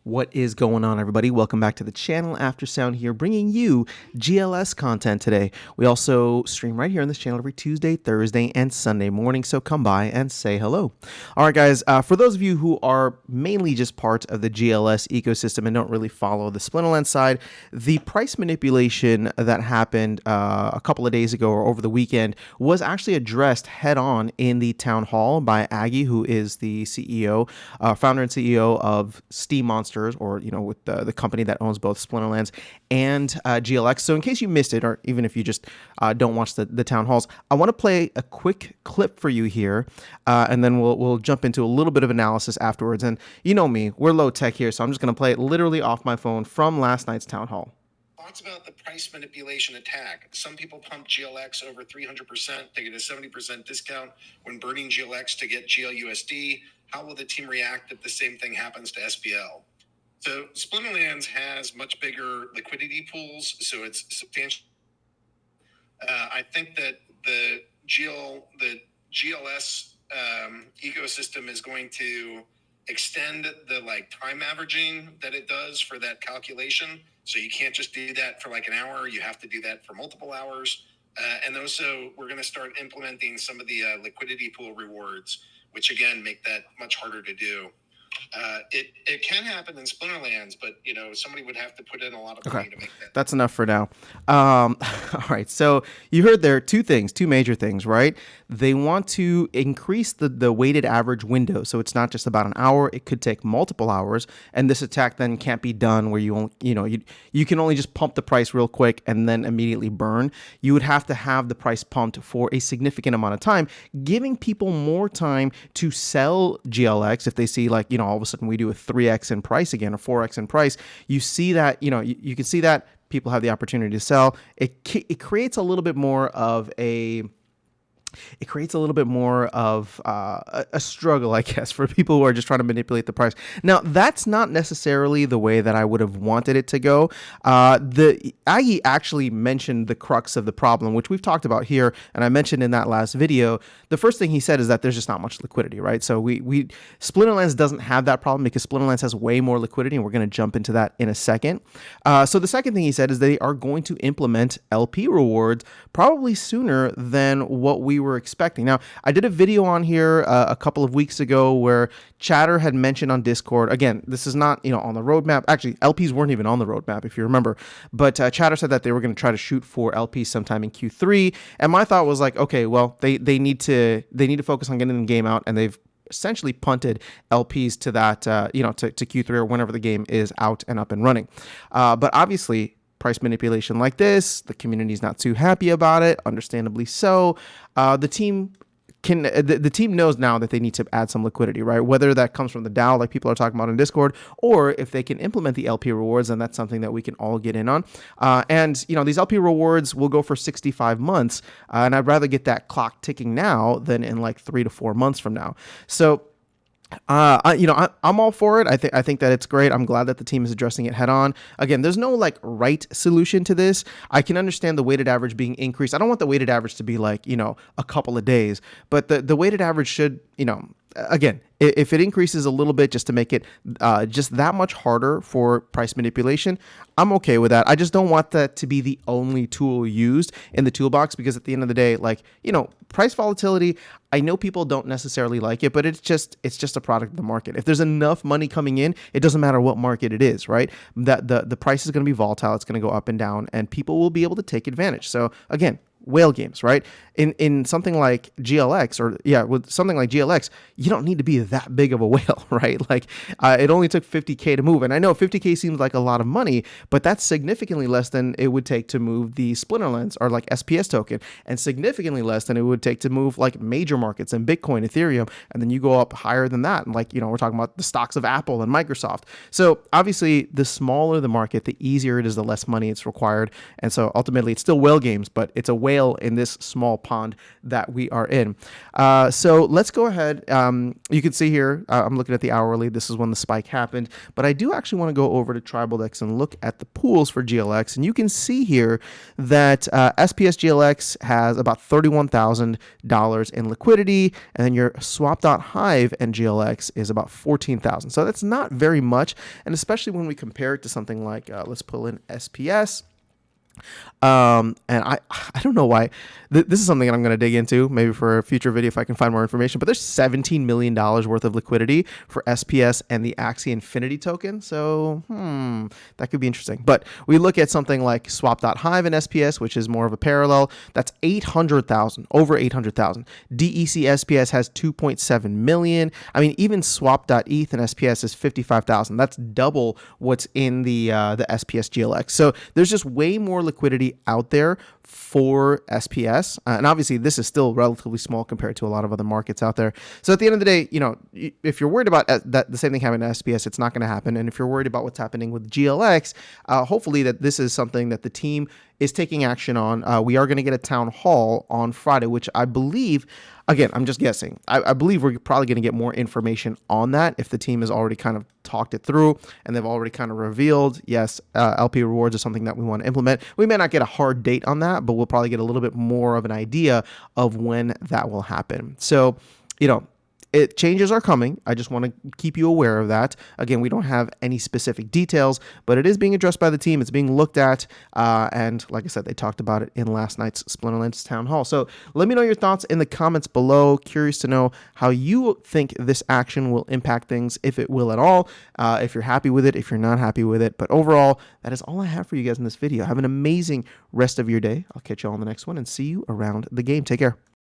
What is going on, everybody? Welcome back to the channel. Aftersound here, bringing you GLS content today. We also stream right here on this channel every Tuesday, Thursday, and Sunday morning, so come by and say hello. All right, guys, for those of you who are mainly just part of the GLS ecosystem and don't really follow the Splinterlands side, the price manipulation that happened a couple of days ago or over the weekend was actually addressed head-on in the town hall by Aggie, who is the CEO, founder and CEO of Steam Monsters, or with the company that owns both Splinterlands and GLX. So in case you missed it, or even if you just don't watch the town halls, I want to play a quick clip for you here, and then we'll jump into a little bit of analysis afterwards. And you know me, we're low tech here, so I'm just going to play it literally off my phone from last night's town hall. Thoughts about the price manipulation attack. Some people pump GLX over 300%. They get a 70% discount when burning GLX to get GLUSD. How will the team react if the same thing happens to SPL? So Splinterlands has much bigger liquidity pools, so it's substantial. I think that the GLS ecosystem is going to extend the time averaging that it does for that calculation. So you can't just do that for an hour. You have to do that for multiple hours. And also, we're going to start implementing some of the liquidity pool rewards, which again make that much harder to do. It can happen in Splinterlands, but somebody would have to put in a lot of money to make that. That's enough for now. All right, so you heard there two major things, right? They want to increase the weighted average window, so it's not just about an hour. It could take multiple hours, and this attack then can't be done where you can only just pump the price real quick and then immediately burn. You would have to have the price pumped for a significant amount of time, giving people more time to sell GLX if they see all of a sudden we do a 3x in price again, or 4x in price. You see that, you can see that people have the opportunity to sell. It creates a little bit more of a a struggle, I guess, for people who are just trying to manipulate the price. Now, that's not necessarily the way that I would have wanted it to go. The Aggie actually mentioned the crux of the problem, which we've talked about here, and I mentioned in that last video. The first thing he said is that there's just not much liquidity, right? So Splinterlands doesn't have that problem because Splinterlands has way more liquidity, and we're going to jump into that in a second. So the second thing he said is they are going to implement LP rewards probably sooner than what we were expecting. Now, I did a video on here a couple of weeks ago where Chatter had mentioned on Discord. Again, this is not on the roadmap. Actually, LPs weren't even on the roadmap, if you remember. But Chatter said that they were going to try to shoot for LPs sometime in Q3. And my thought was okay, well, they need to focus on getting the game out, and they've essentially punted LPs to that to Q3 or whenever the game is out and up and running. But obviously, price manipulation like this, the community's not too happy about it, understandably so. The team knows now that they need to add some liquidity, right? Whether that comes from the DAO, like people are talking about in Discord, or if they can implement the LP rewards, then that's something that we can all get in on. And these LP rewards will go for 65 months, and I'd rather get that clock ticking now than in 3 to 4 months from now. So I'm all for it. I think that it's great. I'm glad that the team is addressing it head on. Again, there's no right solution to this. I can understand the weighted average being increased. I don't want the weighted average to be a couple of days, but the weighted average should, again, if it increases a little bit just to make it just that much harder for price manipulation, I'm okay with that. I just don't want that to be the only tool used in the toolbox, because at the end of the day, price volatility, I know people don't necessarily like it, but it's just a product of the market. If there's enough money coming in, it doesn't matter what market it is, right? That the price is going to be volatile. It's going to go up and down, and people will be able to take advantage. So again, whale games, right? In something like GLX, with something like GLX, you don't need to be that big of a whale, right? It only took 50K to move. And I know 50K seems like a lot of money, but that's significantly less than it would take to move the Splinterlands or SPS token, and significantly less than it would take to move major markets and Bitcoin, Ethereum. And then you go up higher than that. And we're talking about the stocks of Apple and Microsoft. So obviously, the smaller the market, the easier it is, the less money it's required. And so ultimately, it's still whale games, but it's a whale whale in this small pond that we are in. So let's go ahead. You can see here, I'm looking at the hourly. This is when the spike happened, but I do actually want to go over to TribalDex and look at the pools for GLX. And you can see here that SPS GLX has about $31,000 in liquidity, and then your Swap.Hive and GLX is about $14,000. So that's not very much, and especially when we compare it to something like, let's pull in SPS. And I don't know why this is something that I'm going to dig into maybe for a future video if I can find more information, but there's $17 million worth of liquidity for SPS and the Axie Infinity token. So, that could be interesting. But we look at something like Swap.Hive and SPS, which is more of a parallel. That's 800,000, over 800,000. DEC SPS has 2.7 million. I mean, even Swap.ETH and SPS is 55,000. That's double what's in the SPS GLX. So there's just way more liquidity out there for SPS. And obviously this is still relatively small compared to a lot of other markets out there. So at the end of the day, if you're worried about that, the same thing happening to SPS, it's not going to happen. And if you're worried about what's happening with GLX, hopefully that this is something that the team is taking action on. We are going to get a town hall on Friday, which I believe, again, I'm just guessing. I believe we're probably going to get more information on that if the team has already kind of talked it through and they've already kind of revealed, yes, LP rewards are something that we want to implement. We may not get a hard date on that, but we'll probably get a little bit more of an idea of when that will happen. So, changes are coming. I just want to keep you aware of that. Again, we don't have any specific details, but it is being addressed by the team. It's being looked at. And like I said, they talked about it in last night's Splinterlands Town Hall. So let me know your thoughts in the comments below. Curious to know how you think this action will impact things, if it will at all, if you're happy with it, if you're not happy with it. But overall, that is all I have for you guys in this video. Have an amazing rest of your day. I'll catch you all in the next one and see you around the game. Take care.